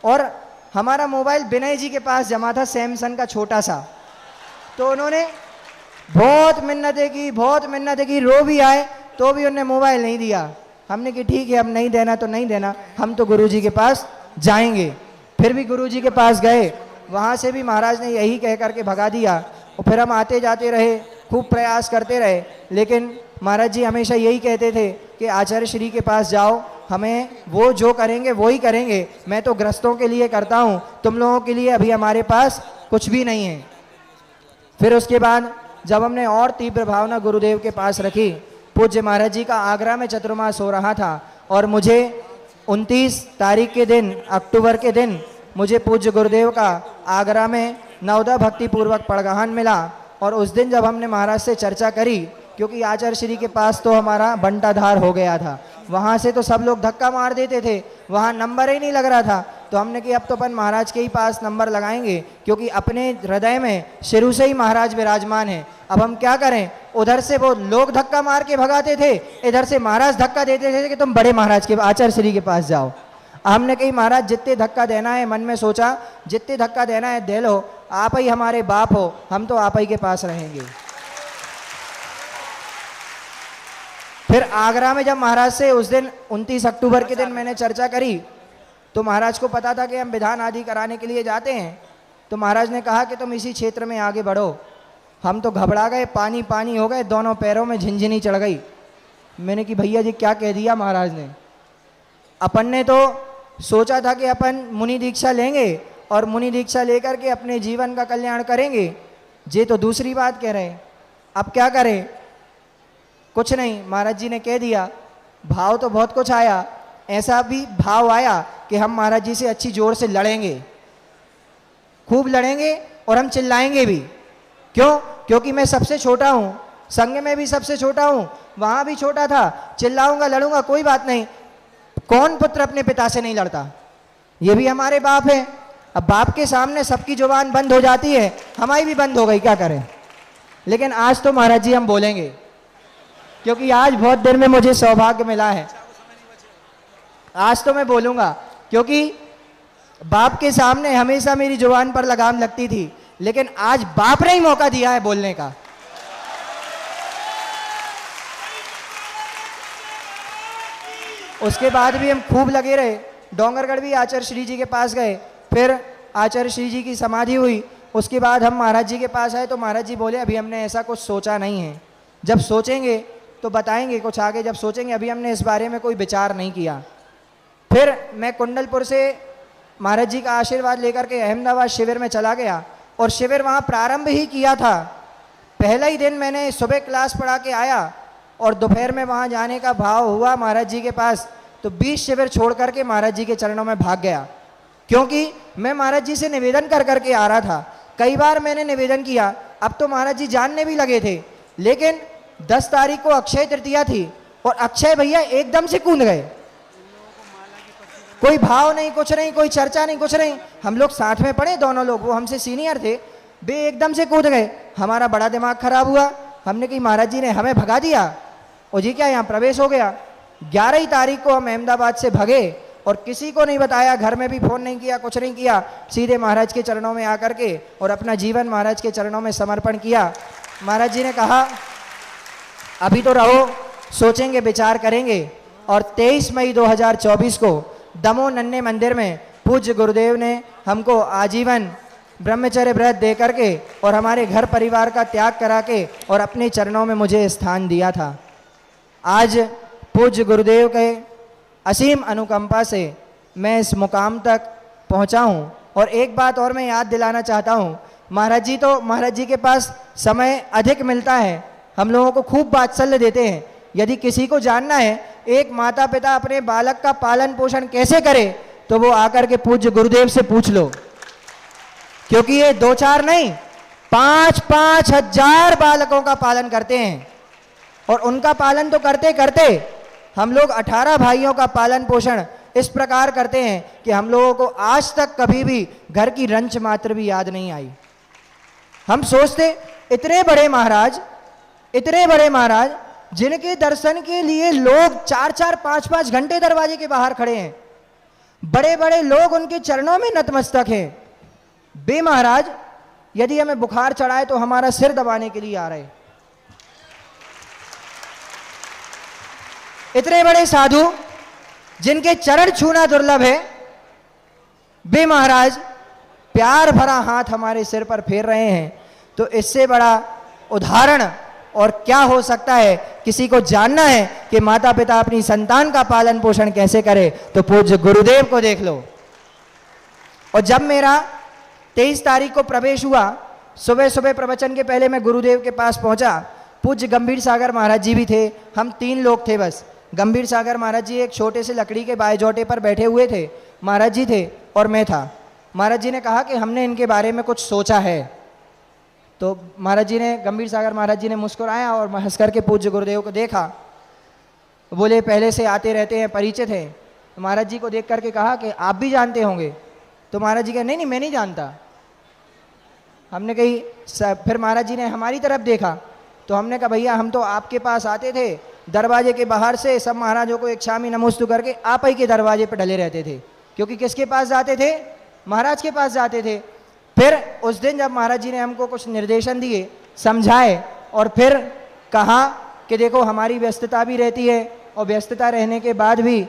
और हमारा मोबाइल विनय जी के पास जमा था, सैमसंग का छोटा सा। तो उन्होंने बहुत मिन्नतें की, रो भी आए तो भी उन्होंने मोबाइल नहीं दिया। हमने कि ठीक है, अब नहीं देना तो नहीं देना, हम तो गुरुजी के पास जाएंगे। फिर भी गुरुजी के पास गए, वहाँ से भी महाराज ने यही कह करके भगा दिया। और फिर हम आते जाते रहे, खूब प्रयास करते रहे, लेकिन महाराज जी हमेशा यही कहते थे कि आचार्य श्री के पास जाओ, हमें वो जो करेंगे वो ही करेंगे, मैं तो ग्रस्तों के लिए करता हूँ, तुम लोगों के लिए अभी हमारे पास कुछ भी नहीं है। फिर उसके बाद जब हमने और तीव्र भावना गुरुदेव के पास रखी, पूज्य महाराज जी का आगरा में चतुर्मास हो रहा था और मुझे 29 तारीख के दिन, अक्टूबर के दिन, मुझे पूज्य गुरुदेव का आगरा में नवदा भक्ति पूर्वक पड़गहान मिला। और उस दिन जब हमने महाराज से चर्चा करी, क्योंकि आचार्य श्री के पास तो हमारा बंटाधार हो गया था, वहाँ से तो सब लोग धक्का मार देते थे, वहाँ नंबर ही नहीं लग रहा था। तो हमने कि अब तो अपन महाराज के ही पास नंबर लगाएंगे, क्योंकि अपने हृदय में शुरू से ही महाराज विराजमान है। अब हम क्या करें, उधर से वो लोग धक्का मार के भगाते थे, इधर से महाराज धक्का देते थे कि तुम बड़े महाराज के आचार्य श्री के पास जाओ। हमने कही महाराज जितने धक्का देना है, मन में सोचा जितने धक्का देना है दे लो, आप ही हमारे बाप हो, हम तो आप ही के पास रहेंगे। फिर आगरा में जब महाराज से उस दिन 29 अक्टूबर के दिन मैंने चर्चा करी, तो महाराज को पता था कि हम विधान आदि कराने के लिए जाते हैं। तो महाराज ने कहा कि तुम इसी क्षेत्र में आगे बढ़ो। हम तो घबरा गए, पानी पानी हो गए, दोनों पैरों में झिनझिनी चढ़ गई। मैंने कि भैया जी क्या कह दिया महाराज ने। अपन ने तो सोचा था कि अपन मुनि दीक्षा लेंगे और मुनि दीक्षा लेकर के अपने जीवन का कल्याण करेंगे, ये तो दूसरी बात कह रहे हैं। अब क्या करें, कुछ नहीं, महाराज जी ने कह दिया। भाव तो बहुत कुछ आया, ऐसा भी भाव आया कि हम महाराज जी से अच्छी जोर से लड़ेंगे, खूब लड़ेंगे और हम चिल्लाएंगे भी। क्यों? क्योंकि मैं सबसे छोटा हूँ, संघ में भी सबसे छोटा हूँ, वहाँ भी छोटा था। चिल्लाऊंगा, लड़ूंगा, कोई बात नहीं। कौन पुत्र अपने पिता से नहीं लड़ता? ये भी हमारे बाप है। अब बाप के सामने सबकी जुबान बंद हो जाती है, हमारी भी बंद हो गई, क्या करें। लेकिन आज तो महाराज जी हम बोलेंगे, क्योंकि आज बहुत देर में मुझे सौभाग्य मिला है। आज तो मैं बोलूंगा, क्योंकि बाप के सामने हमेशा मेरी जुबान पर लगाम लगती थी, लेकिन आज बाप ने ही मौका दिया है बोलने का। उसके बाद भी हम खूब लगे रहे। डोंगरगढ़ भी आचार्य श्री जी के पास गए, फिर आचार्य श्री जी की समाधि हुई। उसके बाद हम महाराज जी के पास आए तो महाराज जी बोले अभी हमने ऐसा कुछ सोचा नहीं है, जब सोचेंगे तो बताएंगे कुछ आगे, जब सोचेंगे, अभी हमने इस बारे में कोई विचार नहीं किया। फिर मैं कुंडलपुर से महाराज जी का आशीर्वाद लेकर के अहमदाबाद शिविर में चला गया और शिविर वहाँ प्रारंभ ही किया था। पहला ही दिन मैंने सुबह क्लास पढ़ा के आया और दोपहर में वहाँ जाने का भाव हुआ महाराज जी के पास, तो 20 शिविर छोड़ करके महाराज जी के चरणों में भाग गया, क्योंकि मैं महाराज जी से निवेदन कर करके आ रहा था। कई बार मैंने निवेदन किया, अब तो महाराज जी जानने भी लगे थे, लेकिन 10 तारीख को अक्षय तृतीया थी और अक्षय भैया एकदम से कूद गए। कोई भाव नहीं, कुछ नहीं, कोई चर्चा नहीं, कुछ नहीं। हम लोग साथ में पढ़े दोनों लोग, वो हमसे सीनियर थे, वे एकदम से कूद गए। हमारा बड़ा दिमाग खराब हुआ। हमने कहा महाराज जी ने हमें भगा दिया और जी क्या यहाँ प्रवेश हो गया। 11 तारीख को हम अहमदाबाद से भगे और किसी को नहीं बताया, घर में भी फोन नहीं किया, कुछ नहीं किया, सीधे महाराज के चरणों में आकर के और अपना जीवन महाराज के चरणों में समर्पण किया। महाराज जी ने कहा अभी तो रहो, सोचेंगे, विचार करेंगे। और 23 मई 2024 को दमोह नन्हे मंदिर में पूज्य गुरुदेव ने हमको आजीवन ब्रह्मचर्य व्रत दे करके और हमारे घर परिवार का त्याग करा के और अपने चरणों में मुझे स्थान दिया था। आज पूज्य गुरुदेव के असीम अनुकंपा से मैं इस मुकाम तक पहुंचा हूं। और एक बात और मैं याद दिलाना चाहता हूं, महाराज जी के पास समय अधिक मिलता है, हम लोगों को खूब वात्सल्य देते हैं। यदि किसी को जानना है एक माता पिता अपने बालक का पालन पोषण कैसे करे, तो वो आकर के पूज्य गुरुदेव से पूछ लो, क्योंकि ये 2-4 नहीं, 5-5 हजार बालकों का पालन करते हैं। और उनका पालन तो करते करते हम लोग 18 भाइयों का पालन पोषण इस प्रकार करते हैं कि हम लोगों को आज तक कभी भी घर की रंच मात्र भी याद नहीं आई। हम सोचते इतने बड़े महाराज जिनके दर्शन के लिए लोग 4-4, 5-5 घंटे दरवाजे के बाहर खड़े हैं, बड़े बड़े लोग उनके चरणों में नतमस्तक हैं। बे महाराज, यदि हमें बुखार चढ़ाए तो हमारा सिर दबाने के लिए आ रहे। इतने बड़े साधु जिनके चरण छूना दुर्लभ है, बे महाराज प्यार भरा हाथ हमारे सिर पर फेर रहे हैं। तो इससे बड़ा उदाहरण और क्या हो सकता है? किसी को जानना है कि माता पिता अपनी संतान का पालन पोषण कैसे करे, तो पूज्य गुरुदेव को देख लो। और जब मेरा 23 तारीख को प्रवेश हुआ, सुबह सुबह प्रवचन के पहले मैं गुरुदेव के पास पहुंचा। पूज्य गंभीर सागर महाराज जी भी थे, हम 3 लोग थे बस। गंभीर सागर महाराज जी एक छोटे से लकड़ी के बाएजोटे पर बैठे हुए थे, महाराज जी थे और मैं था। महाराज जी ने कहा कि हमने इनके बारे में कुछ सोचा है। तो महाराज जी ने, गंभीर सागर महाराज जी ने मुस्कुराया और हंस करके पूज्य गुरुदेव को देखा। बोले पहले से आते रहते हैं, परिचित हैं। तो महाराज जी को देख करके कहा कि आप भी जानते होंगे। तो महाराज जी कहे नहीं मैं नहीं जानता। हमने कही, फिर महाराज जी ने हमारी तरफ देखा। तो हमने कहा भैया हम तो आपके पास आते थे, दरवाजे के बाहर से सब महाराजों को एक शामी नमोस्तु करके आप ही के दरवाजे पर डले रहते थे। क्योंकि किसके पास जाते थे? महाराज के पास जाते थे। फिर उस दिन जब महाराज जी ने हमको कुछ निर्देशन दिए, समझाए और फिर कहा कि देखो हमारी व्यस्तता भी रहती है और व्यस्तता रहने के बाद भी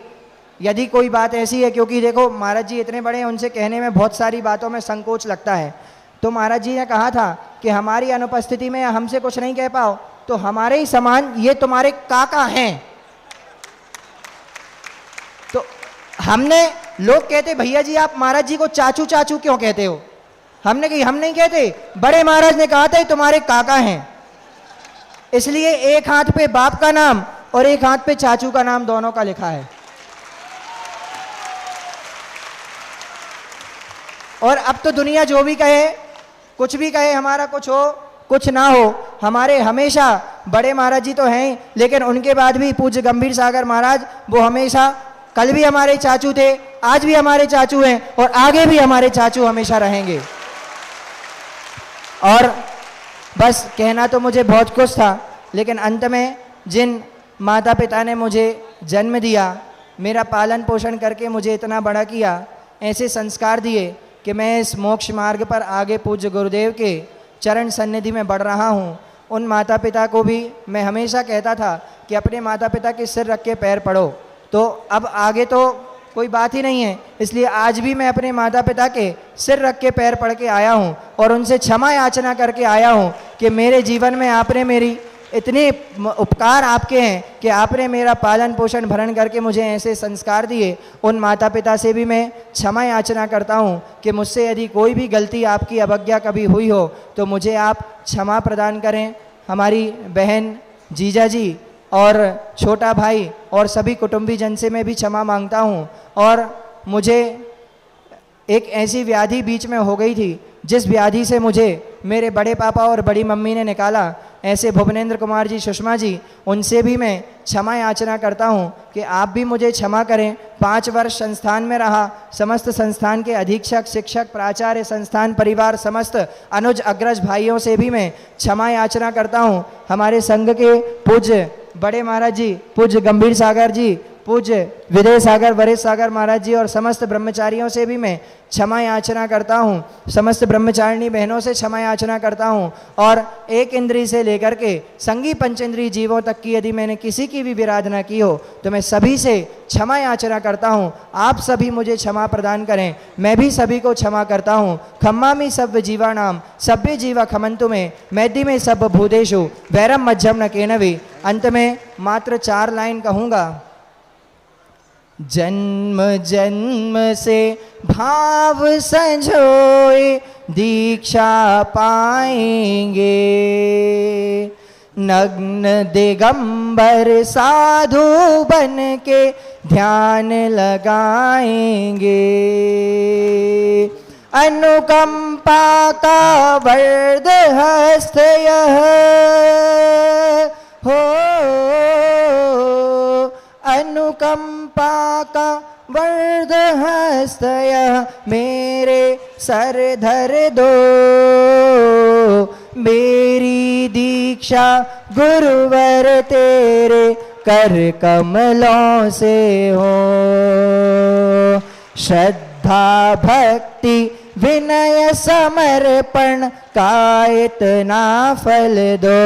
यदि कोई बात ऐसी है, क्योंकि देखो महाराज जी इतने बड़े हैं, उनसे कहने में बहुत सारी बातों में संकोच लगता है। तो महाराज जी ने कहा था कि हमारी अनुपस्थिति में हमसे कुछ नहीं कह पाओ तो हमारे ही समान ये तुम्हारे काका हैं। तो हमने, लोग कहते भैया जी आप महाराज जी को चाचू चाचू क्यों कहते हो? हमने कही हम नहीं कहते, बड़े महाराज ने कहा था तुम्हारे काका हैं। इसलिए एक हाथ पे बाप का नाम और एक हाथ पे चाचू का नाम दोनों का लिखा है। और अब तो दुनिया जो भी कहे, कुछ भी कहे, हमारा कुछ हो कुछ ना हो, हमारे हमेशा बड़े महाराज जी तो हैं, लेकिन उनके बाद भी पूज्य गंभीर सागर महाराज वो हमेशा, कल भी हमारे चाचू थे, आज भी हमारे चाचू हैं और आगे भी हमारे चाचू हमेशा रहेंगे। और बस कहना तो मुझे बहुत कुछ था, लेकिन अंत में जिन माता पिता ने मुझे जन्म दिया, मेरा पालन पोषण करके मुझे इतना बड़ा किया, ऐसे संस्कार दिए कि मैं इस मोक्ष मार्ग पर आगे पूज्य गुरुदेव के चरण सन्निधि में बढ़ रहा हूँ। उन माता पिता को भी मैं हमेशा कहता था कि अपने माता पिता के सिर रख के पैर पड़ो। तो अब आगे तो कोई बात ही नहीं है, इसलिए आज भी मैं अपने माता पिता के सिर रख के पैर पड़ के आया हूँ और उनसे क्षमा याचना करके आया हूँ कि मेरे जीवन में आपने मेरी इतने उपकार आपके हैं कि आपने मेरा पालन पोषण भरण करके मुझे ऐसे संस्कार दिए। उन माता पिता से भी मैं क्षमा याचना करता हूँ कि मुझसे यदि कोई भी गलती, आपकी अवज्ञा कभी हुई हो तो मुझे आप क्षमा प्रदान करें। हमारी बहन, जीजा जी और छोटा भाई और सभी कुटुंबीजन से मैं भी क्षमा मांगता हूँ। और मुझे एक ऐसी व्याधि बीच में हो गई थी जिस व्याधि से मुझे मेरे बड़े पापा और बड़ी मम्मी ने निकाला, ऐसे भुवनेंद्र कुमार जी, सुषमा जी, उनसे भी मैं क्षमा याचना करता हूँ कि आप भी मुझे क्षमा करें। 5 वर्ष संस्थान में रहा, समस्त संस्थान के अधीक्षक, शिक्षक, प्राचार्य, संस्थान परिवार, समस्त अनुज अग्रज भाइयों से भी मैं क्षमा याचना करता हूँ। हमारे संघ के पूज्य बड़े महाराज जी, पूज्य गंभीर सागर जी, पूज्य विदय सागर, वरिष्ठ सागर महाराज जी और समस्त ब्रह्मचारियों से भी मैं क्षमा याचना करता हूँ। समस्त ब्रह्मचारिणी बहनों से क्षमा याचना करता हूँ। और एक इंद्री से लेकर के संगी पंचेंद्री जीवों तक की यदि मैंने किसी की भी विराधना की हो तो मैं सभी से क्षमा याचना करता हूँ। आप सभी मुझे क्षमा प्रदान करें, मैं भी सभी को क्षमा करता हूँ। खम्मामि सब्ब जीवानाम सभ्य जीवा खमंतु में मैद्धि में सब भूदेशु वैरम मज्जम न केनवी। अंत में मात्र 4 लाइन कहूँगा। जन्म जन्म से भाव संजोए दीक्षा पाएंगे, नग्न दिगंबर साधु बन के ध्यान लगाएंगे। अनुकंपा का वरद हस्त यह हो, अनुकंपा का वरद हस्त यह मेरे सर धर दो। मेरी दीक्षा गुरुवर तेरे कर कमलों से हो। श्रद्धा भक्ति विनय समर्पण का इतना फल दो,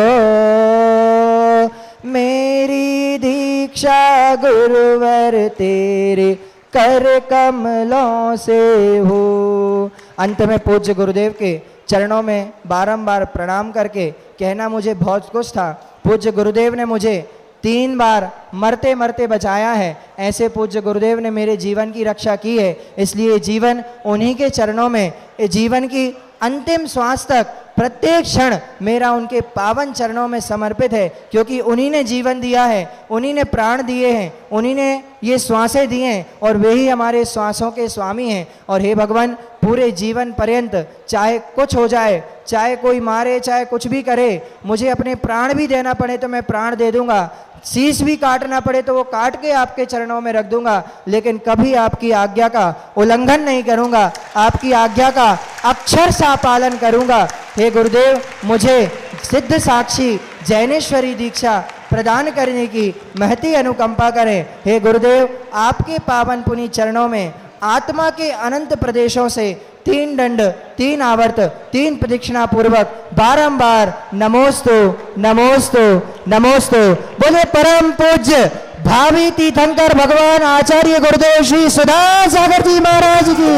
मेरी दीक्षा गुरुवर तेरे कर कमलों से हो। अंत में पूज्य गुरुदेव के चरणों में बारंबार प्रणाम करके कहना मुझे बहुत कुछ था। पूज्य गुरुदेव ने मुझे 3 बार मरते मरते बचाया है, ऐसे पूज्य गुरुदेव ने मेरे जीवन की रक्षा की है। इसलिए जीवन उन्हीं के चरणों में, जीवन की अंतिम श्वास तक प्रत्येक क्षण मेरा उनके पावन चरणों में समर्पित है, क्योंकि उन्हीं ने जीवन दिया है, उन्हीं ने प्राण दिए हैं, उन्हीं ने ये श्वासें दी हैं और वे ही हमारे श्वासों के स्वामी हैं। और हे भगवान, पूरे जीवन पर्यंत चाहे कुछ हो जाए, चाहे कोई मारे, चाहे कुछ भी करे, मुझे अपने प्राण भी देना पड़े तो मैं प्राण दे दूंगा, शीश भी काटना पड़े तो वो काट के आपके चरणों में रख दूंगा, लेकिन कभी आपकी आज्ञा का उल्लंघन नहीं करूंगा, आपकी आज्ञा का अक्षरशः पालन करूंगा। हे गुरुदेव, मुझे सिद्ध साक्षी जैनेश्वरी दीक्षा प्रदान करने की महती अनुकंपा करें। हे गुरुदेव, आपके पावन पुनीत चरणों में आत्मा के अनंत प्रदेशों से 3 दंड, 3 आवर्त, 3 प्रदक्षिणा पूर्वक बारंबार नमोस्तु नमोस्तु नमोस्तु। बोले परम पूज्य भावी तीर्थंकर भगवान आचार्य गुरुदेव श्री सुधा सागर जी महाराज की।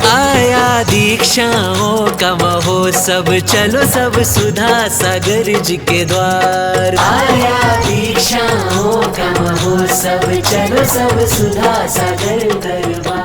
आया दीक्षाओं का महोत्सव, चलो सब सुधा सागर जी के द्वार। आया दीक्षाओं का महोत्सव, चलो सब सुधा सागर दरबार।